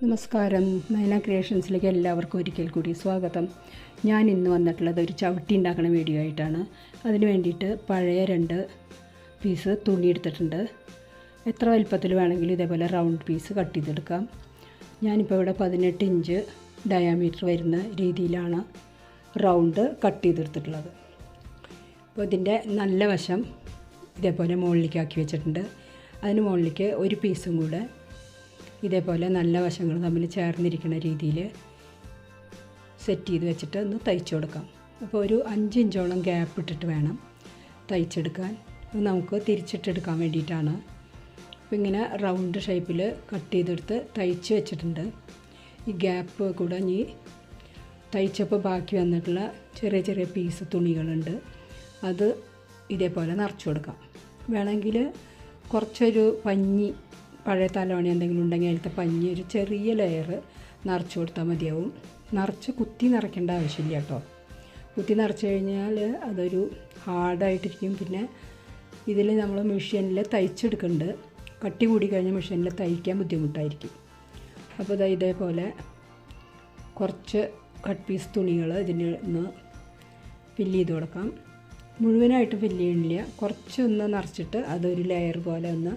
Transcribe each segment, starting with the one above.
നമസ്കാരം. നയന ക്രിയേഷൻസിലേക്ക് എല്ലാവർക്കും ഒരിക്കൽ കൂടി സ്വാഗതം. ഞാൻ ഇന്ന് വന്നിട്ടുള്ളത് ഒരു ചവിട്ടി ഉണ്ടാക്കുന്ന വീഡിയോ ആയിട്ടാണ്. അതിന് വേണ്ടിയിട്ട് പഴയ 2 പീസ് തുണി എടുത്തിട്ടുണ്ട്. എത്ര വലിപ്പത്തിൽ വേണമെങ്കിലും ഇതേപോലെ റൗണ്ട് പീസ് കട്ട് ചെയ്തെടുക്കാം. ഞാനിപ്പോൾ ഇവിടെ 18 ഇഞ്ച് ഡയാമീറ്റർ വരുന്ന രീതിയിലാണ് റൗണ്ട് കട്ട് ചെയ്തെടുത്തിട്ടുള്ളത്. അപ്പോൾ ഇതിൻ്റെ നല്ല വശം ഇതേപോലെ മുകളിലേക്ക് ആക്കി വെച്ചിട്ടുണ്ട്. അതിന് മുകളിലേക്ക് ഒരു പീസും കൂടെ ഇതേപോലെ നല്ല വശങ്ങൾ തമ്മിൽ ചേർന്നിരിക്കുന്ന രീതിയിൽ സെറ്റ് ചെയ്ത് വെച്ചിട്ട് ഒന്ന് തയ്ച്ചു കൊടുക്കാം. അപ്പോൾ ഒരു 5 ഇഞ്ചോളം ഗ്യാപ്പ് ഇട്ടിട്ട് വേണം തയ്ച്ചെടുക്കാൻ. നമുക്ക് തിരിച്ചിട്ടെടുക്കാൻ വേണ്ടിയിട്ടാണ്. അപ്പോൾ ഇങ്ങനെ റൗണ്ട് ഷേപ്പിൽ കട്ട് ചെയ്തെടുത്ത് തയ്ച്ച് വെച്ചിട്ടുണ്ട്. ഈ ഗ്യാപ്പ് കൂടെ ഇനി തയ്ച്ചപ്പോൾ ബാക്കി വന്നിട്ടുള്ള ചെറിയ ചെറിയ പീസ് തുണികളുണ്ട്, അത് ഇതേപോലെ നിറച്ച് കൊടുക്കാം. വേണമെങ്കിൽ കുറച്ചൊരു പഞ്ഞി, പഴയ തലവണി എന്തെങ്കിലും ഉണ്ടെങ്കിൽ അതിലത്തെ പഞ്ഞി ഒരു ചെറിയ ലെയർ നിറച്ച് കൊടുത്താൽ മതിയാവും. നിറച്ച് കുത്തി നിറയ്ക്കേണ്ട ആവശ്യമില്ല കേട്ടോ. കുത്തി നിറച്ച് കഴിഞ്ഞാൽ അതൊരു ഹാർഡായിട്ടിരിക്കും. പിന്നെ ഇതിൽ നമ്മൾ മെഷീനിൽ തയ്ച്ചെടുക്കുന്നുണ്ട്. കട്ടി കൂടി കഴിഞ്ഞാൽ മെഷീനിൽ തയ്ക്കാൻ ബുദ്ധിമുട്ടായിരിക്കും. അപ്പോൾ ഇതേപോലെ കുറച്ച് കട്ട് പീസ് തുണികൾ ഇതിന് ഒന്ന് ഫില്ല് ചെയ്ത് കൊടുക്കാം. മുഴുവനായിട്ട് ഫില്ല് ചെയ്യണില്ല, കുറച്ചൊന്ന് നിറച്ചിട്ട് അതൊരു ലെയർ പോലെ ഒന്ന്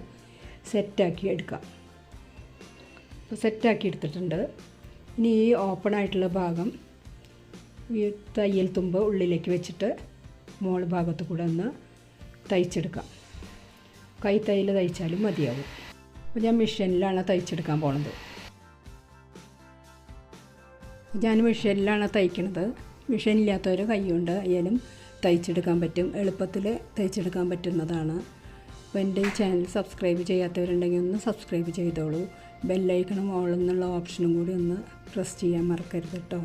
സെറ്റാക്കി എടുക്കാം. അപ്പോൾ സെറ്റാക്കി എടുത്തിട്ടുണ്ട്. ഇനി ഈ ഓപ്പൺ ആയിട്ടുള്ള ഭാഗം ഈ തയ്യൽ തുമ്പ് ഉള്ളിലേക്ക് വെച്ചിട്ട് മോൾ ഭാഗത്ത് കൂടെ ഒന്ന് തയ്ച്ചെടുക്കാം. കൈ തയ്യൽ തയ്ച്ചാലും മതിയാവും. അപ്പോൾ ഞാൻ മെഷീനിലാണ് തയ്ച്ചെടുക്കാൻ പോണത്. ഞാൻ മെഷീനിലാണ് തയ്ക്കുന്നത്. മെഷീൻ ഇല്ലാത്തവർ കൈ കൊണ്ട് ആയാലും തയ്ച്ചെടുക്കാൻ പറ്റും. എളുപ്പത്തിൽ തയ്ച്ചെടുക്കാൻ പറ്റുന്നതാണ്. അപ്പോൾ എൻ്റെ ഈ ചാനൽ സബ്സ്ക്രൈബ് ചെയ്യാത്തവരുണ്ടെങ്കിൽ ഒന്ന് സബ്സ്ക്രൈബ് ചെയ്തോളൂ. ബെല്ലൈക്കണും ഓൾ എന്നുള്ള ഓപ്ഷനും കൂടി ഒന്ന് പ്രസ് ചെയ്യാൻ മറക്കരുത് കേട്ടോ.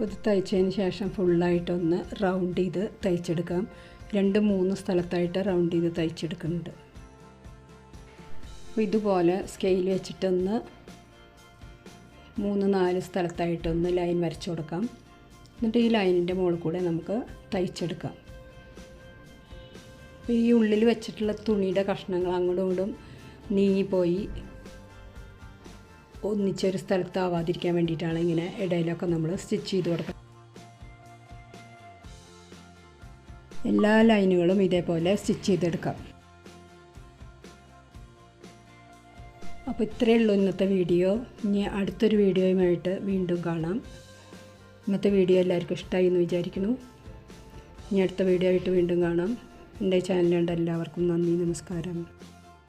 ഇത് തയ്ച്ചതിന് ശേഷം ഫുള്ളായിട്ടൊന്ന് റൗണ്ട് ചെയ്ത് തയ്ച്ചെടുക്കാം. 2-3 സ്ഥലത്തായിട്ട് റൗണ്ട് ചെയ്ത് തയ്ച്ചെടുക്കുന്നുണ്ട്. അപ്പോൾ ഇതുപോലെ സ്കെയിൽ വെച്ചിട്ടൊന്ന് 3-4 സ്ഥലത്തായിട്ടൊന്ന് ലൈൻ വരച്ചു കൊടുക്കാം. എന്നിട്ട് ഈ ലൈനിൻ്റെ മുകളിൽ കൂടെ നമുക്ക് തയ്ച്ചെടുക്കാം. അപ്പോൾ ഈ ഉള്ളിൽ വെച്ചിട്ടുള്ള തുണിയുടെ കഷ്ണങ്ങൾ അങ്ങോട്ടും ഇങ്ങോട്ടും നീങ്ങിപ്പോയി ഒന്നിച്ചൊരു സ്ഥലത്താവാതിരിക്കാൻ വേണ്ടിയിട്ടാണ് ഇങ്ങനെ ഇടയിലൊക്കെ നമ്മൾ സ്റ്റിച്ച് ചെയ്ത് കൊടുക്കുക. എല്ലാ ലൈനുകളും ഇതേപോലെ സ്റ്റിച്ച് ചെയ്തെടുക്കാം. അപ്പോൾ ഇത്രയേ ഉള്ളൂ ഇന്നത്തെ വീഡിയോ. ഇനി അടുത്തൊരു വീഡിയോയുമായിട്ട് വീണ്ടും കാണാം. ഇന്നത്തെ വീഡിയോ എല്ലാവർക്കും ഇഷ്ടമായി എന്ന് വിചാരിക്കുന്നു. ഇനി അടുത്ത വീഡിയോ ആയിട്ട് വീണ്ടും കാണാം. എൻ്റെ ചാനൽ കണ്ട എല്ലാവർക്കും നന്ദി, നമസ്കാരം.